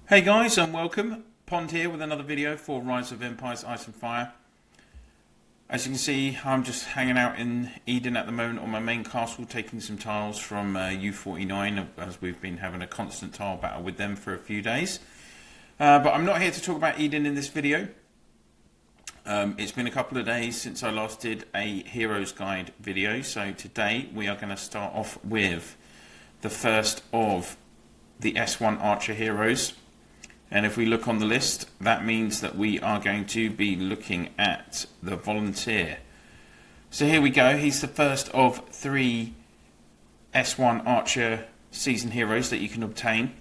Hey guys, and welcome. Pond here with another video for Rise of Empires Ice and Fire. As you can see, I'm just hanging out in Eden at the moment on my main castle, taking some tiles from U49, as we've been having a constant tile battle with them for a few days. But I'm not here to talk about Eden in this video. It's been a couple of days since I last did a Heroes Guide video, so today we are going to start off with the first of the S1 Archer Heroes. And if we look on the list, that means that we are going to be looking at the Volunteer. So here we go. He's the first of 3 S1 Archer season heroes that you can obtain.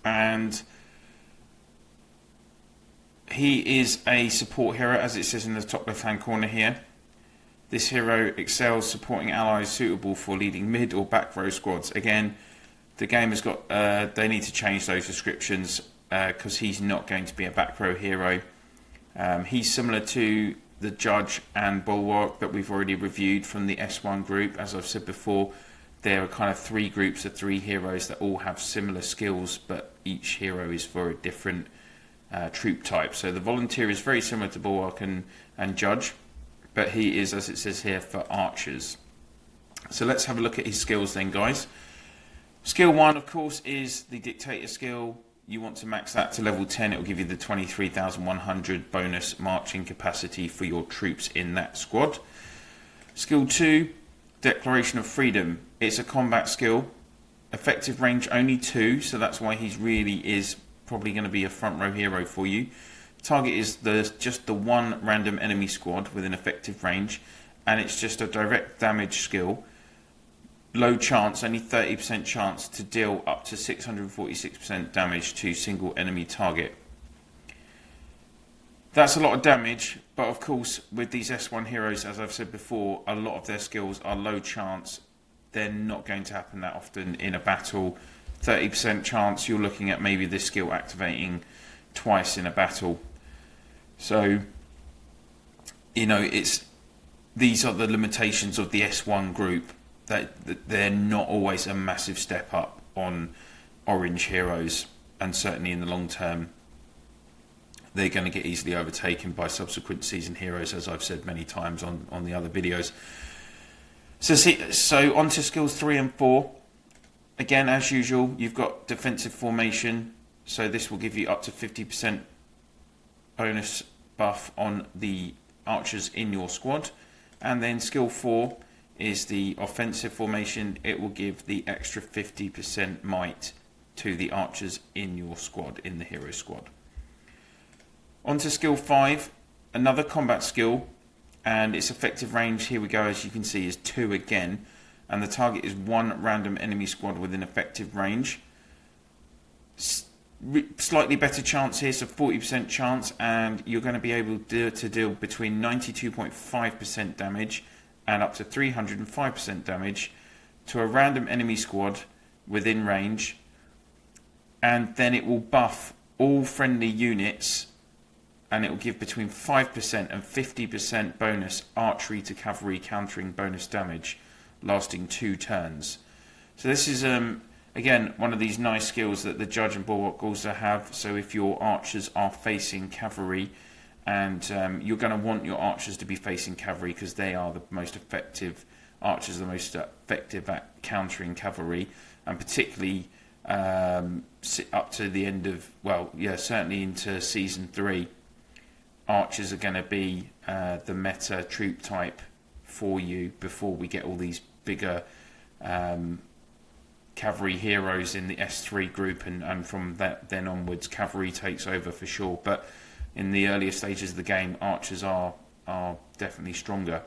And he is a support hero, as it says in the top left hand corner here. This hero excels supporting allies suitable for leading mid or back row squads. Again, the game has got, they need to change those descriptions, because he's not going to be a back row hero. He's similar to the Judge and Bulwark that we've already reviewed from the S1 group. As I've said before, there are kind of 3 groups of 3 heroes that all have similar skills, but each hero is for a different troop type. So the Volunteer is very similar to Bulwark and Judge, but he is, as it says here, for archers. So let's have a look at his skills then, guys. Skill 1, of course, is the Dictator skill. You want to max that to level 10. It will give you the 23,100 bonus marching capacity for your troops in that squad. Skill 2, Declaration of Freedom. It's a combat skill. Effective range only 2, so that's why he's really is probably going to be a front row hero for you. Target is just the one random enemy squad with an effective range, and it's just a direct damage skill. Low chance, only 30% chance to deal up to 646% damage to single enemy target. That's a lot of damage, but of course with these S1 heroes, as I've said before, a lot of their skills are low chance. They're not going to happen that often in a battle. 30% chance, you're looking at maybe this skill activating twice in a battle. So, you know, these are the limitations of the S1 group. That they're not always a massive step up on orange heroes, and certainly in the long term they're going to get easily overtaken by subsequent season heroes, as I've said many times on the other videos. So on to skills 3 and 4. Again, as usual, you've got defensive formation, so this will give you up to 50% bonus buff on the archers in your squad. And then skill 4 is the offensive formation. It will give the extra 50% might to the archers in your squad, in the hero squad. On to skill 5, another combat skill, and its effective range, here we go, as you can see, is 2 again, and the target is 1 random enemy squad with an effective range. Slightly better chance here, so 40% chance, and you're going to be able to deal between 92.5% damage and up to 305% damage to a random enemy squad within range, and then it will buff all friendly units, and it will give between 5% and 50% bonus archery to cavalry countering bonus damage lasting 2 turns. So this is again one of these nice skills that the Judge and Bulwark also have. So if your archers are facing cavalry, and you're going to want your archers to be facing cavalry because they are the most effective. Archers are the most effective at countering cavalry, and particularly up to the end of, well, yeah, certainly into season 3, archers are going to be the meta troop type for you before we get all these bigger cavalry heroes in the S3 group, and from that then onwards cavalry takes over for sure. But in the earlier stages of the game, archers are definitely stronger.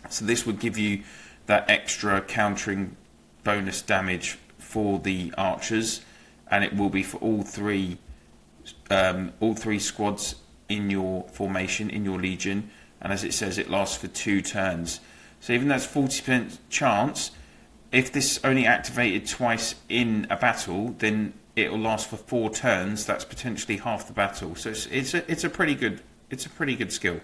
So this would give you that extra countering bonus damage for the archers, and it will be for all three squads in your formation, in your legion. And as it says, it lasts for 2 turns. So even though it's 40% chance, if this only activated twice in a battle, then it will last for 4 turns. That's potentially half the battle. So it's a pretty good skill.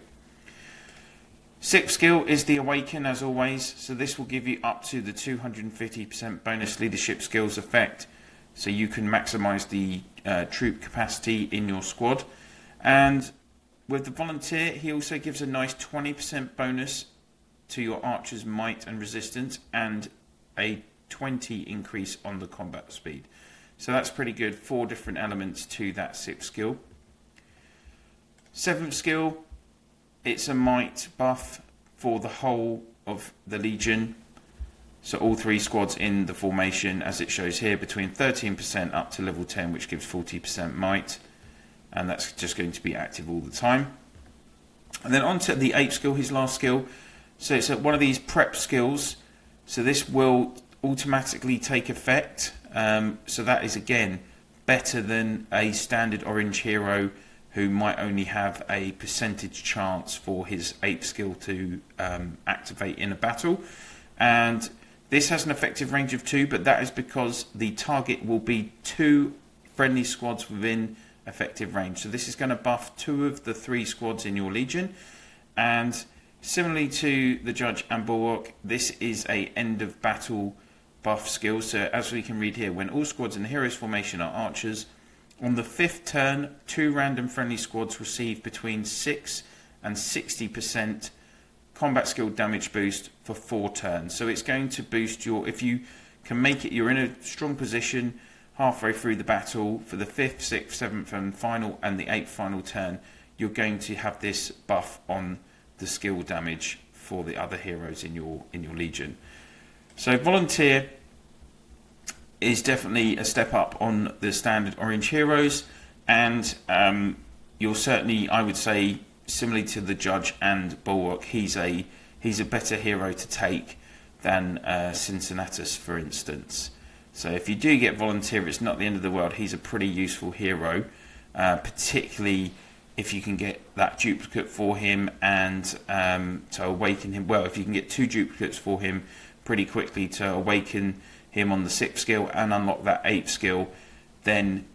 6th skill is the Awaken, as always. So this will give you up to the 250% bonus leadership skills effect so you can maximize the troop capacity in your squad. And with the volunteer, he also gives a nice 20% bonus to your archer's might and resistance, and a 20 increase on the combat speed. So that's pretty good. 4 different elements to that 6th skill. 7th skill, it's a might buff for the whole of the Legion. So all 3 squads in the formation, as it shows here, between 13% up to level 10, which gives 40% might. And that's just going to be active all the time. And then on to the 8th skill, his last skill. So it's one of these prep skills. So this will automatically take effect. So that is, again, better than a standard orange hero who might only have a percentage chance for his 8th skill to activate in a battle. And this has an effective range of 2, but that is because the target will be 2 friendly squads within effective range. So this is going to buff 2 of the 3 squads in your Legion. And similarly to the Judge and Bulwark, this is a end of battle buff skill. So as we can read here, when all squads in the hero's formation are archers, on the 5th turn, 2 random friendly squads receive between 6 and 60% combat skill damage boost for 4 turns. So it's going to boost your, if you can make it, you're in a strong position halfway through the battle for the 5th, 6th, 7th and final, and the 8th final turn, you're going to have this buff on the skill damage for the other heroes in your Legion. So Volunteer is definitely a step up on the standard orange heroes, and you're certainly, I would say, similarly to the Judge and Bulwark, he's a better hero to take than Cincinnatus, for instance. So if you do get Volunteer, it's not the end of the world. He's a pretty useful hero, particularly if you can get that duplicate for him and to awaken him. Well, if you can get 2 duplicates for him pretty quickly to awaken him on the 6th skill and unlock that 8th skill, then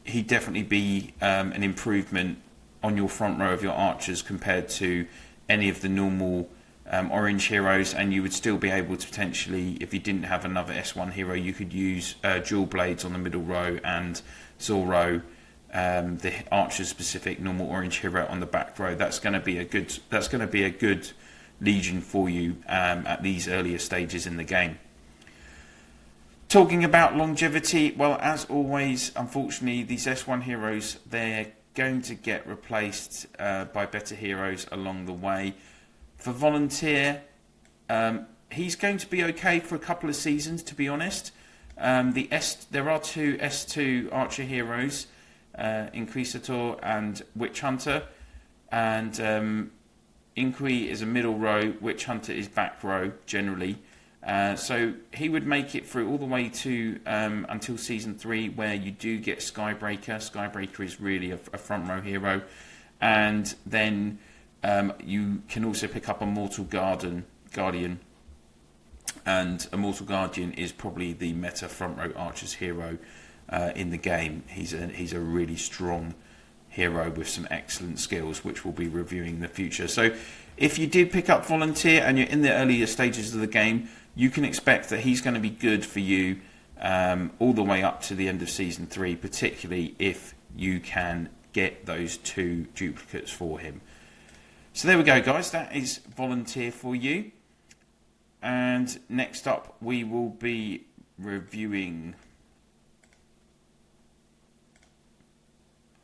he'd definitely be an improvement on your front row of your archers compared to any of the normal orange heroes. And you would still be able to potentially, if you didn't have another S1 hero, you could use Dual Blades on the middle row and Zorro, the archer specific normal orange hero, on the back row. That's going to be a good Legion for you at these earlier stages in the game. Talking about longevity, well, as always, unfortunately, these S1 heroes, they're going to get replaced by better heroes along the way. For Volunteer, he's going to be okay for a couple of seasons, to be honest. There are 2 S2 archer heroes, Inquisitor and Witch Hunter, and Inqui is a middle row, Witch Hunter is back row generally. So he would make it through all the way to until season 3, where you do get Skybreaker. Skybreaker is really a front row hero, and then you can also pick up a Mortal Guardian, and a Mortal Guardian is probably the meta front row archers hero in the game. He's a really strong hero with some excellent skills, which we'll be reviewing in the future. So if you did pick up Volunteer and you're in the earlier stages of the game, you can expect that he's going to be good for you all the way up to the end of season 3, particularly if you can get those 2 duplicates for him. So there we go, guys. That is Volunteer for you. And next up, we will be reviewing...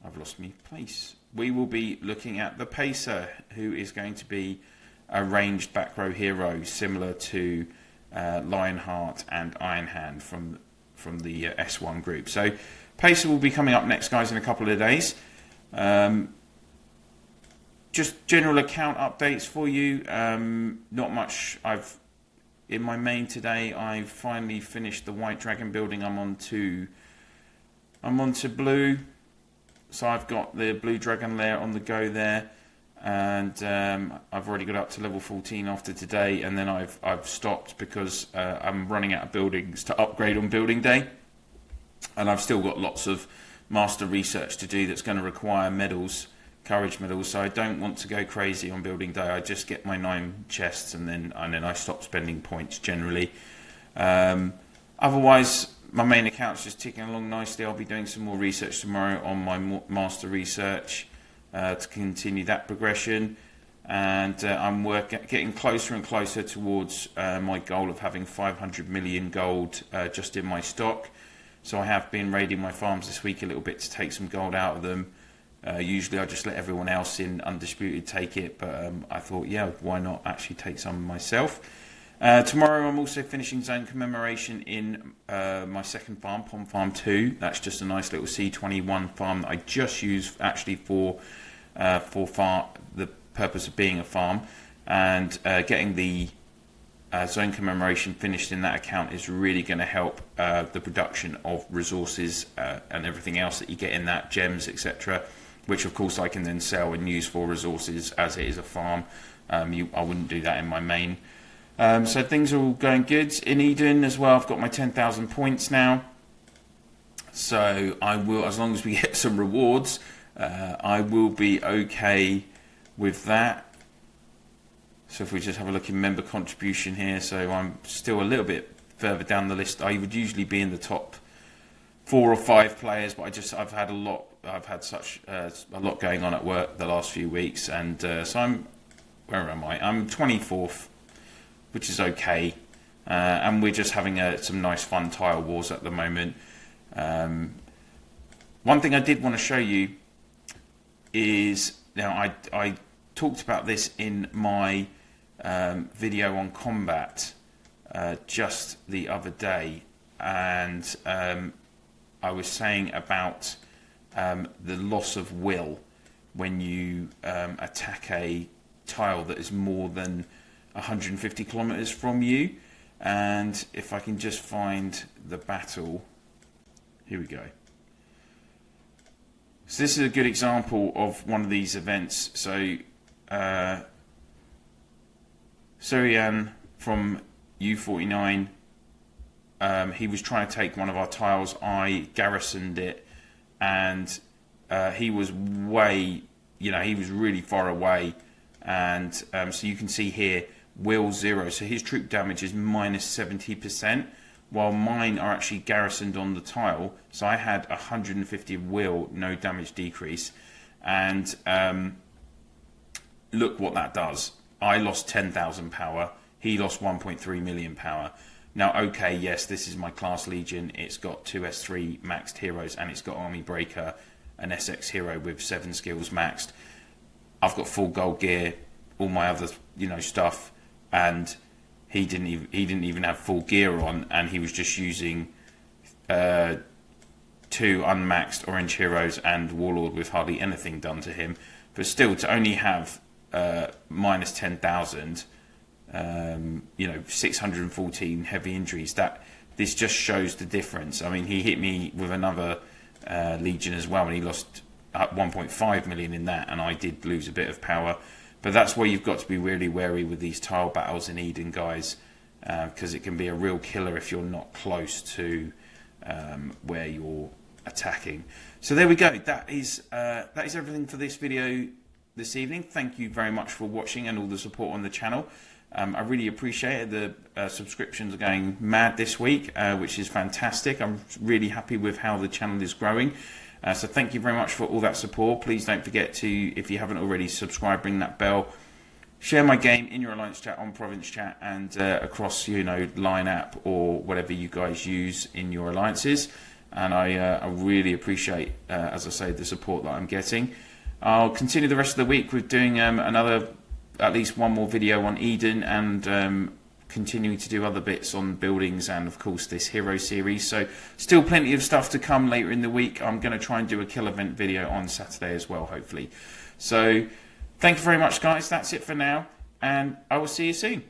I've lost my place. We will be looking at the Pacer, who is going to be a ranged back row hero, similar to Lionheart and Ironhand from the S1 group. So Pacer will be coming up next, guys, in a couple of days. Just general account updates for you. Not much. In my main today, I've finally finished the White Dragon building. I'm on to blue. So I've got the Blue Dragon lair on the go there, and I've already got up to level 14 after today, and then I've stopped because I'm running out of buildings to upgrade on building day, and I've still got lots of master research to do that's going to require medals, courage medals. So I don't want to go crazy on building day. I just get my 9 chests, and then I stop spending points generally. Otherwise, my main account's just ticking along nicely. I'll be doing some more research tomorrow on my master research to continue that progression, and I'm getting closer and closer towards my goal of having 500 million gold just in my stock. So I have been raiding my farms this week a little bit to take some gold out of them. Usually I just let everyone else in Undisputed take it, but I thought, yeah, why not actually take some myself. Tomorrow I'm also finishing zone commemoration in my second farm, Pond Farm 2. That's just a nice little C21 farm that I just use actually for the purpose of being a farm, and getting the zone commemoration finished in that account is really going to help the production of resources and everything else that you get in that, gems, etc., which of course I can then sell and use for resources as it is a farm. I wouldn't do that in my main. So things are all going good in Eden as well. I've got my 10,000 points now, so I will, as long as we get some rewards, I will be okay with that. So if we just have a look in member contribution here, so I'm still a little bit further down the list. I would usually be in the top 4 or 5 players, but I've had a lot going on at work the last few weeks, and so where am I? I'm 24th, which is okay, and we're just having some nice fun tile wars at the moment. One thing I did want to show you is, now I talked about this in my video on combat just the other day, and I was saying about the loss of will when you attack a tile that is more than 150 kilometers from you. And if I can just find the battle, here we go. So this is a good example of one of these events. So Surian from U49, he was trying to take one of our tiles. I garrisoned it, and he was way, he was really far away, and so you can see here, will 0, so his troop damage is minus 70%, while mine are actually garrisoned on the tile. So I had 150 will, no damage decrease, and look what that does. I lost 10,000 power, he lost 1.3 million power. Now, okay, yes, this is my class Legion. It's got 2 S3 maxed heroes, and it's got Army Breaker, an SX hero with 7 skills maxed. I've got full gold gear, all my other stuff, and he didn't even have full gear on, and he was just using 2 unmaxed orange heroes and Warlord with hardly anything done to him. But still, to only have minus 10,000, 614 heavy injuries, this just shows the difference. I mean, he hit me with another Legion as well, and he lost 1.5 million in that, and I did lose a bit of power. But that's where you've got to be really wary with these tile battles in Eden, guys, because it can be a real killer if you're not close to where you're attacking. So there we go. That is everything for this video this evening. Thank you very much for watching and all the support on the channel. I really appreciate it. The subscriptions are going mad this week, which is fantastic. I'm really happy with how the channel is growing. So thank you very much for all that support. Please don't forget to, if you haven't already, subscribe, ring that bell, share my game in your alliance chat, on province chat, and across line app or whatever you guys use in your alliances. And I really appreciate, as I say, the support that I'm getting. I'll continue the rest of the week with doing at least one more video on Eden, and continuing to do other bits on buildings, and of course this hero series. So still plenty of stuff to come later in the week. I'm going to try and do a kill event video on Saturday as well, hopefully. So thank you very much, guys. That's it for now, and I will see you soon.